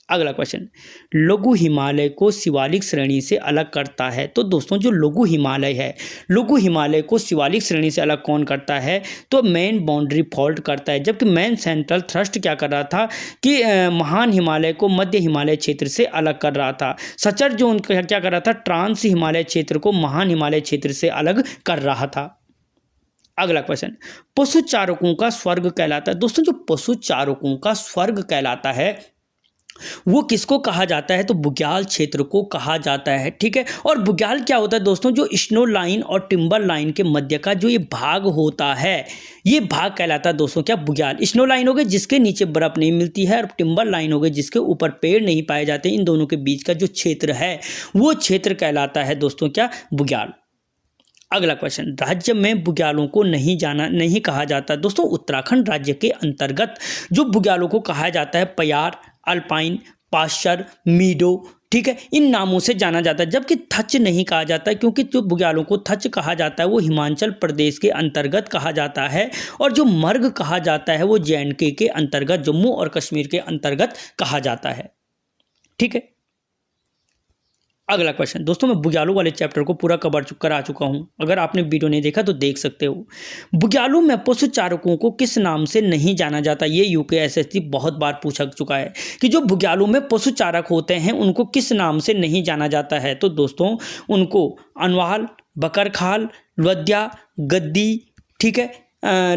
अगला क्वेश्चन, लघु हिमालय को शिवालिक श्रेणी से अलग करता है। तो दोस्तों जो लघु हिमालय है, लघु हिमालय को शिवालिक श्रेणी से अलग कौन करता है? तो मेन बाउंड्री फॉल्ट करता है, जबकि मेन सेंट्रल थ्रस्ट क्या कर रहा था कि महान हिमालय को मध्य हिमालय क्षेत्र से अलग कर रहा था। सचर जो उनका क्या कर रहा था, ट्रांस हिमालय क्षेत्र को महान हिमालय क्षेत्र से अलग कर रहा था। अगला क्वेश्चन, पशु चारकों का स्वर्ग कहलाता है। दोस्तों जो पशु चारकों का स्वर्ग कहलाता है वो किसको कहा जाता है? तो बुग्याल क्षेत्र को कहा जाता है, ठीक है। और बुग्याल क्या होता है दोस्तों, जो स्नो लाइन और टिम्बर लाइन के मध्य का जो ये भाग होता है, ये भाग कहलाता है दोस्तों क्या, बुग्याल। स्नो लाइन हो गई जिसके नीचे बर्फ नहीं मिलती है, और टिम्बर लाइन हो गई जिसके ऊपर पेड़ नहीं पाए जाते। इन दोनों के बीच का जो क्षेत्र है वो क्षेत्र कहलाता है दोस्तों क्या, बुग्याल। अगला क्वेश्चन, राज्य में बुग्यालों को नहीं कहा जाता। दोस्तों उत्तराखंड राज्य के अंतर्गत जो बुग्यालों को कहा जाता है पयार, अल्पाइन, पाश्चर, मीडो, ठीक है, इन नामों से जाना जाता है, जबकि थच नहीं कहा जाता है, क्योंकि जो बुग्यालों को थच कहा जाता है वो हिमाचल प्रदेश के अंतर्गत कहा जाता है, और जो मर्ग कहा जाता है वो JNK के अंतर्गत, जम्मू और कश्मीर के अंतर्गत कहा जाता है, ठीक है। अगला क्वेश्चन, दोस्तों मैं बुग्यालों वाले चैप्टर को पूरा कवर करा चुका हूं, अगर आपने वीडियो नहीं देखा तो देख सकते हो। बुग्यालों में पशु चारकों को किस नाम से नहीं जाना जाता? ये UPSSC बहुत बार पूछा चुका है कि जो बुग्यालों में पशु चारक होते हैं उनको किस नाम से नहीं जाना जाता है। तो दोस्तों उनको अनवाल, बकरखाल, लद्या, गद्दी, ठीक है,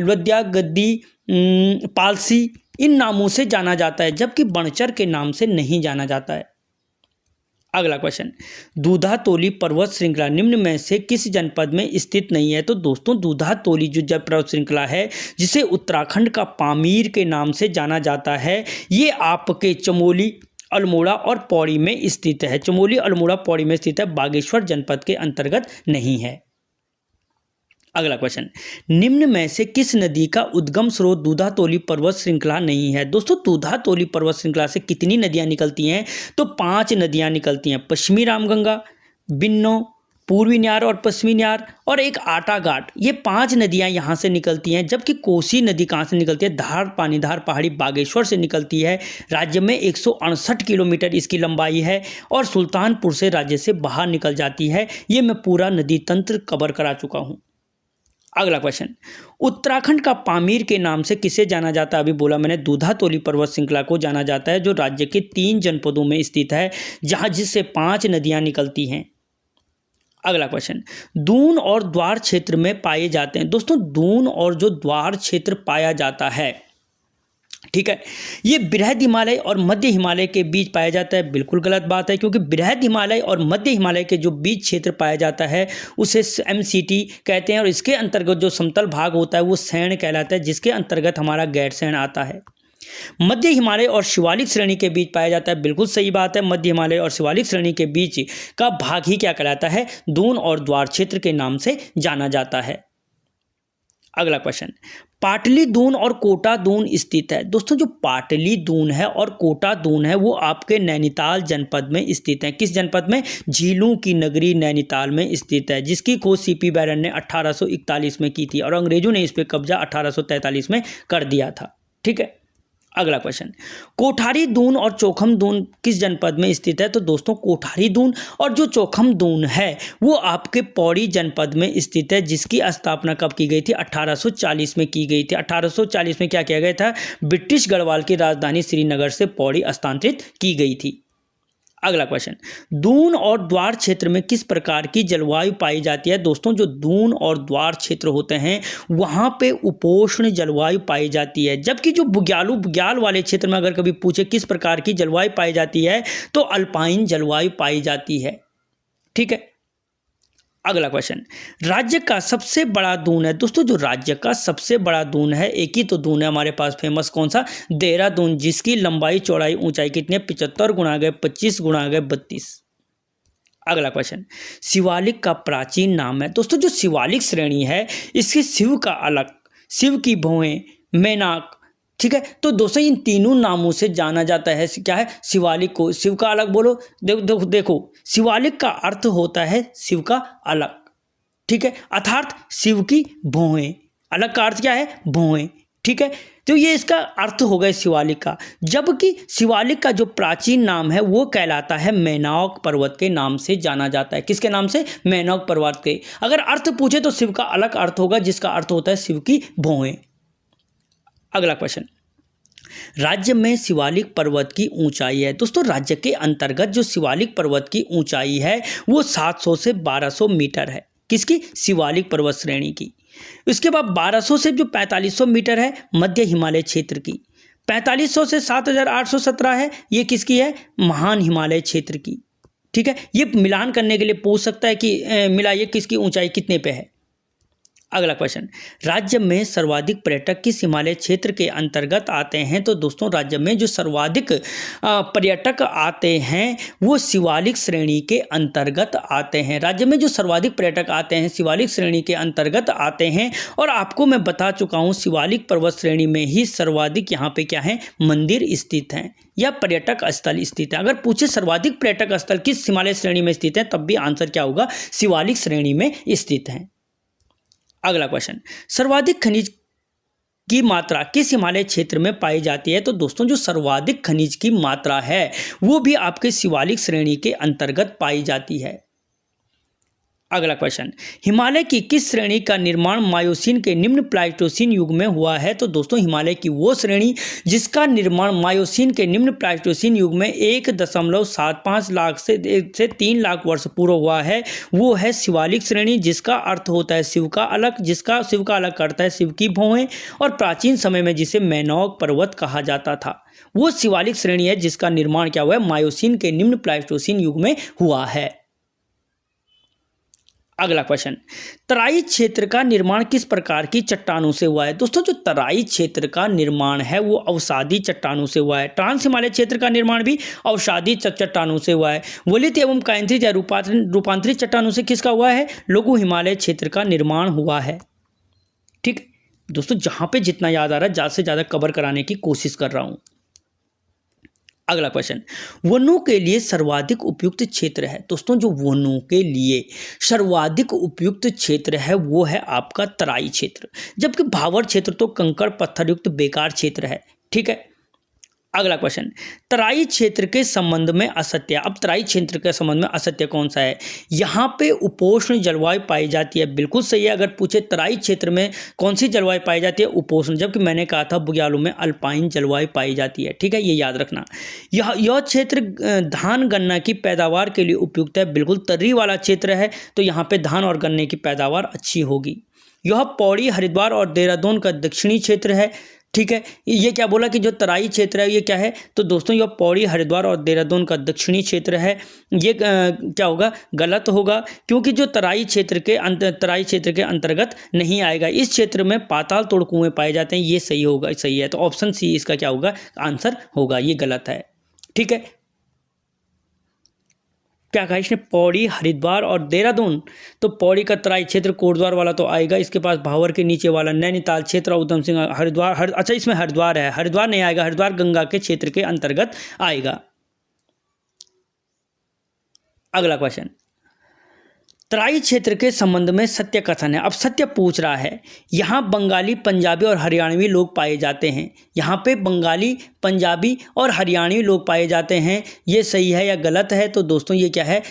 लद्या, गद्दी, पालसी, इन नामों से जाना जाता है, जबकि बनचर के नाम से नहीं जाना जाता है। अगला क्वेश्चन, दूधातोली पर्वत श्रृंखला निम्न में से किस जनपद में स्थित नहीं है? तो दोस्तों दूधातोली जो पर्वत श्रृंखला है जिसे उत्तराखंड का पामीर के नाम से जाना जाता है, ये आपके चमोली, अल्मोड़ा और पौड़ी में स्थित है। चमोली, अल्मोड़ा, पौड़ी में स्थित है, बागेश्वर जनपद के अंतर्गत नहीं है। अगला क्वेश्चन, निम्न में से किस नदी का उद्गम स्रोत दूधातोली पर्वत श्रृंखला नहीं है? दोस्तों दूधातोली पर्वत श्रृंखला से कितनी नदियां निकलती हैं? तो 5 नदियां निकलती हैं, पश्चिमी रामगंगा, बिन्नो, पूर्वी न्यार और पश्चिमी न्यार, और एक आटा घाट। ये 5 नदियां यहाँ से निकलती हैं, जबकि कोसी नदी कहाँ से निकलती है? धार, पानीधार पहाड़ी बागेश्वर से निकलती है। राज्य में 168 किलोमीटर इसकी लंबाई है, और सुल्तानपुर से राज्य से बाहर निकल जाती है। ये मैं पूरा नदी तंत्र कवर करा चुका हूँ। अगला क्वेश्चन, उत्तराखंड का पामीर के नाम से किसे जाना जाता है? अभी बोला मैंने, दूधातोली पर्वत श्रृंखला को जाना जाता है, जो राज्य के 3 जनपदों में स्थित है, जहां जिससे 5 नदियां निकलती हैं। अगला क्वेश्चन, दून और द्वार क्षेत्र में पाए जाते हैं। दोस्तों दून और जो द्वार क्षेत्र पाया जाता है, ठीक है, ये बृहद हिमालय और मध्य हिमालय के बीच पाया जाता है। बिल्कुल गलत बात है, क्योंकि बृहद हिमालय और मध्य हिमालय के जो बीच क्षेत्र पाया जाता है उसे MCT कहते हैं, और इसके अंतर्गत जो समतल भाग होता है वो सैण कहलाता है, जिसके अंतर्गत हमारा गैरसैंण आता है। मध्य हिमालय और शिवालिक श्रेणी के बीच पाया जाता है। बिल्कुल सही बात है, मध्य हिमालय और शिवालिक श्रेणी के बीच का भाग ही क्या कहलाता है? दून और द्वार क्षेत्र के नाम से जाना जाता है। अगला क्वेश्चन, पाटली दून और कोटा दून स्थित है। दोस्तों जो पाटली दून है और कोटा दून है वो आपके नैनीताल जनपद में स्थित है। किस जनपद में? झीलों की नगरी नैनीताल में स्थित है, जिसकी खोज सीपी बैरन ने 1841 में की थी और अंग्रेजों ने इस पर कब्जा 1843 में कर दिया था। ठीक है, अगला क्वेश्चन, कोठारी दून और चोखम दून किस जनपद में स्थित है? तो दोस्तों कोठारी दून और जो चोखम दून है वो आपके पौड़ी जनपद में स्थित है, जिसकी स्थापना कब की गई थी? 1840 में की गई थी। 1840 में क्या किया गया था? ब्रिटिश गढ़वाल की राजधानी श्रीनगर से पौड़ी स्थानांतरित की गई थी। अगला क्वेश्चन, दून और द्वार क्षेत्र में किस प्रकार की जलवायु पाई जाती है? दोस्तों जो दून और द्वार क्षेत्र होते हैं वहां पे उपोष्ण जलवायु पाई जाती है, जबकि जो बुग्याल वाले क्षेत्र में अगर कभी पूछे किस प्रकार की जलवायु पाई जाती है तो अल्पाइन जलवायु पाई जाती है। ठीक है, अगला क्वेश्चन, राज्य का सबसे बड़ा दून है। दोस्तों जो राज्य का सबसे बड़ा दून है, एक ही तो दून है हमारे पास फेमस, कौन सा? देहरादून, जिसकी लंबाई चौड़ाई ऊंचाई कितनी है? 75 गुणा गए 25 गुणा गए 32। अगला क्वेश्चन, शिवालिक का प्राचीन नाम है। दोस्तों जो शिवालिक श्रेणी है इसके शिव का अलग, शिव की भौहें, मेनाक, ठीक है, तो दोस्तों इन तीनों नामों से जाना जाता है। क्या है? शिवालिक को। शिव का अलग बोलो, देखो शिवालिक का अर्थ होता है शिव का अलग, ठीक है, अर्थात शिव की भौहें। अलग का अर्थ क्या है? भौहें। ठीक है, तो ये इसका अर्थ हो गया शिवालिक का। जबकि शिवालिक का जो प्राचीन नाम है वो कहलाता है मैनाक पर्वत के नाम से जाना जाता है। किसके नाम से? मैनाक पर्वत के। अगर अर्थ पूछे तो शिव का अलग अर्थ होगा, जिसका अर्थ होता है शिव की भौहें। अगला क्वेश्चन, राज्य में शिवालिक पर्वत की ऊंचाई है। दोस्तों राज्य के अंतर्गत जो शिवालिक पर्वत की ऊंचाई है वो 700 से 1200 मीटर है। किसकी? शिवालिक पर्वत श्रेणी की। उसके बाद 1200 से जो 4500 मीटर है मध्य हिमालय क्षेत्र की। 4500 से 7817 है, ये किसकी है? महान हिमालय क्षेत्र की। ठीक है, ये मिलान करने के लिए पूछ सकता है कि मिलाइए किसकी ऊंचाई कितने पे है। अगला क्वेश्चन, राज्य में सर्वाधिक पर्यटक किस हिमालय क्षेत्र के अंतर्गत आते हैं? तो दोस्तों राज्य में जो सर्वाधिक पर्यटक आते हैं वो शिवालिक श्रेणी के अंतर्गत आते हैं। राज्य में जो सर्वाधिक पर्यटक आते हैं शिवालिक श्रेणी के अंतर्गत आते हैं। और आपको मैं बता चुका हूँ शिवालिक पर्वत श्रेणी में ही सर्वाधिक यहाँ पे क्या है? मंदिर स्थित हैं या पर्यटक स्थल स्थित है। अगर पूछे सर्वाधिक पर्यटक स्थल किस हिमालय श्रेणी में स्थित है तब भी आंसर क्या होगा? शिवालिक श्रेणी में स्थित है। अगला क्वेश्चन, सर्वाधिक खनिज की मात्रा किस हिमालय क्षेत्र में पाई जाती है? तो दोस्तों जो सर्वाधिक खनिज की मात्रा है वो भी आपके शिवालिक श्रेणी के अंतर्गत पाई जाती है। अगला क्वेश्चन, हिमालय की किस श्रेणी का निर्माण मायोसीन के निम्न प्लाइस्टोसीन युग में हुआ है? तो दोस्तों हिमालय की वो श्रेणी जिसका निर्माण मायोसीन के निम्न प्लाइस्टोसीन युग में 1.75 लाख से 3 लाख वर्ष पूर्व हुआ है वो है शिवालिक श्रेणी, जिसका अर्थ होता है शिव का अलग, जिसका शिव का अलग करता है शिव की भौहें, और प्राचीन समय में जिसे मैनोक पर्वत कहा जाता था। वो शिवालिक श्रेणी है जिसका निर्माण क्या हुआ है? मायोसीन के निम्न प्लाइस्टोसीन युग में हुआ है। अगला क्वेश्चन, तराई क्षेत्र का निर्माण किस प्रकार की चट्टानों से हुआ है? दोस्तों जो तराई क्षेत्र का निर्माण है वो अवसादी चट्टानों से हुआ है। ट्रांस हिमालय क्षेत्र का निर्माण भी अवसादी चट्टानों से हुआ है। वलित एवं कायंत्रित या रूपांतरित चट्टानों से किसका हुआ है? लघु हिमालय क्षेत्र का निर्माण हुआ है। ठीक दोस्तों, जहां पे जितना याद आ रहा है ज़्यादा से ज़्यादा कवर कराने की कोशिश कर रहा हूँ। अगला क्वेश्चन, वनों के लिए सर्वाधिक उपयुक्त क्षेत्र है। दोस्तों जो वनों के लिए सर्वाधिक उपयुक्त क्षेत्र है वो है आपका तराई क्षेत्र, जबकि भावर क्षेत्र तो कंकड़ पत्थर युक्त बेकार क्षेत्र है। ठीक है, अगला क्वेश्चन, तराई क्षेत्र के संबंध में असत्य। अब तराई क्षेत्र के संबंध में असत्य कौन सा है? यहाँ पे उपोष्ण जलवायु पाई जाती है, बिल्कुल सही है। अगर पूछे तराई क्षेत्र में कौन सी जलवायु पाई जाती है? उपोष्ण, जबकि मैंने कहा था बुग्यालों में अल्पाइन जलवायु पाई जाती है। ठीक है, ये याद रखना। यह क्षेत्र धान गन्ना की पैदावार के लिए उपयुक्त है, बिल्कुल तर्री वाला क्षेत्र है तो यहाँ पे धान और गन्ने की पैदावार अच्छी होगी। यह पौड़ी, हरिद्वार और देहरादून का दक्षिणी क्षेत्र है। ठीक है, ये क्या बोला कि जो तराई क्षेत्र है ये क्या है? तो दोस्तों यह पौड़ी, हरिद्वार और देहरादून का दक्षिणी क्षेत्र है। ये क्या होगा? गलत होगा, क्योंकि जो तराई क्षेत्र के अंतर्गत नहीं आएगा। इस क्षेत्र में पाताल तोड़ कुएं पाए जाते हैं, ये सही होगा, सही है। तो ऑप्शन सी इसका क्या होगा? आंसर होगा, ये गलत है। ठीक है, क्या कहा इसने, पौड़ी, हरिद्वार और देहरादून। तो पौड़ी का तराई क्षेत्र कोटद्वार वाला तो आएगा, इसके पास भावर के नीचे वाला नैनीताल क्षेत्र और उधम सिंह हरिद्वार अच्छा इसमें हरिद्वार है, हरिद्वार नहीं आएगा, हरिद्वार गंगा के क्षेत्र के अंतर्गत आएगा। अगला क्वेश्चन, तराई क्षेत्र के संबंध में सत्य कथन है। अब सत्य पूछ रहा है, यहाँ बंगाली, पंजाबी और हरियाणवी लोग पाए जाते हैं। यहाँ पे बंगाली, पंजाबी और हरियाणवी लोग पाए जाते हैं, ये सही है या गलत है? तो दोस्तों ये क्या है,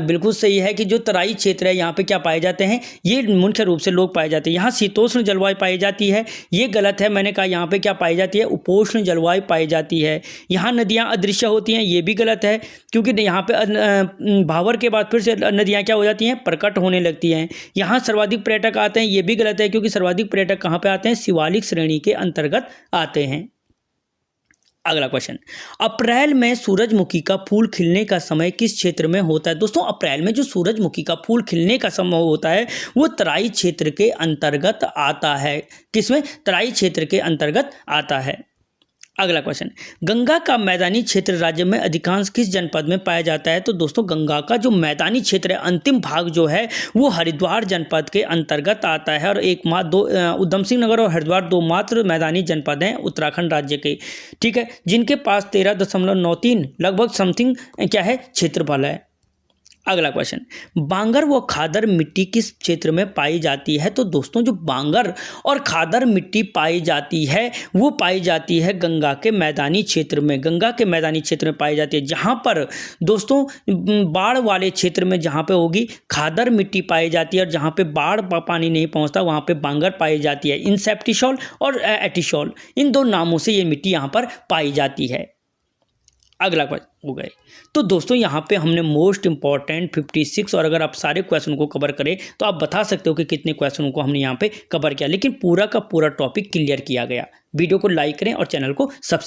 बिल्कुल सही है कि जो तराई क्षेत्र है यहाँ पे क्या पाए जाते हैं, ये मुख्य रूप से लोग पाए जाते हैं। यहाँ शीतोष्ण जलवायु पाई जाती है, ये गलत है। मैंने कहा यहाँ पे क्या पाई जाती है, उपोष्ण जलवायु पाई जाती है। यहाँ नदियाँ अदृश्य होती हैं, ये भी गलत है, क्योंकि यहाँ पे भावर के बाद फिर से नदियाँ क्या हो जाती हैं, प्रकट होने लगती हैं। यहाँ सर्वाधिक पर्यटक आते हैं, ये भी गलत है, क्योंकि सर्वाधिक पर्यटक कहाँ पे आते हैं, शिवालिक श्रेणी के अंतर्गत आते हैं। अगला क्वेश्चन, अप्रैल में सूरजमुखी का फूल खिलने का समय किस क्षेत्र में होता है? दोस्तों अप्रैल में जो सूरजमुखी का फूल खिलने का समय होता है वो तराई क्षेत्र के अंतर्गत आता है। किसमें? तराई क्षेत्र के अंतर्गत आता है। अगला क्वेश्चन, गंगा का मैदानी क्षेत्र राज्य में अधिकांश किस जनपद में पाया जाता है? तो दोस्तों गंगा का जो मैदानी क्षेत्र है, अंतिम भाग जो है वो हरिद्वार जनपद के अंतर्गत आता है। और उधम सिंह नगर और हरिद्वार दो मात्र मैदानी जनपद हैं उत्तराखंड राज्य के, ठीक है, जिनके पास 13.93 लगभग समथिंग क्या है, क्षेत्रफल है। अगला क्वेश्चन, बांगर व खादर मिट्टी किस क्षेत्र में पाई जाती है? तो दोस्तों जो बांगर और खादर मिट्टी पाई जाती है वो पाई जाती है गंगा के मैदानी क्षेत्र में। गंगा के मैदानी क्षेत्र में पाई जाती है, जहाँ पर दोस्तों बाढ़ वाले क्षेत्र में जहाँ पे होगी खादर मिट्टी पाई जाती है, और जहाँ पे बाढ़ पानी नहीं पहुँचता वहाँ पे बांगर पाई जाती है। इंसेप्टिसोल और एटिसोल, इन दो नामों से ये मिट्टी यहाँ पर पाई जाती है। अगला क्वेश्चन हो गए। तो दोस्तों यहाँ पे हमने मोस्ट इंपॉर्टेंट 56, और अगर आप सारे क्वेश्चन को कवर करें तो आप बता सकते हो कि कितने क्वेश्चनों को हमने यहाँ पे कवर किया, लेकिन पूरा का पूरा टॉपिक क्लियर किया गया। वीडियो को लाइक करें और चैनल को सब्सक्राइब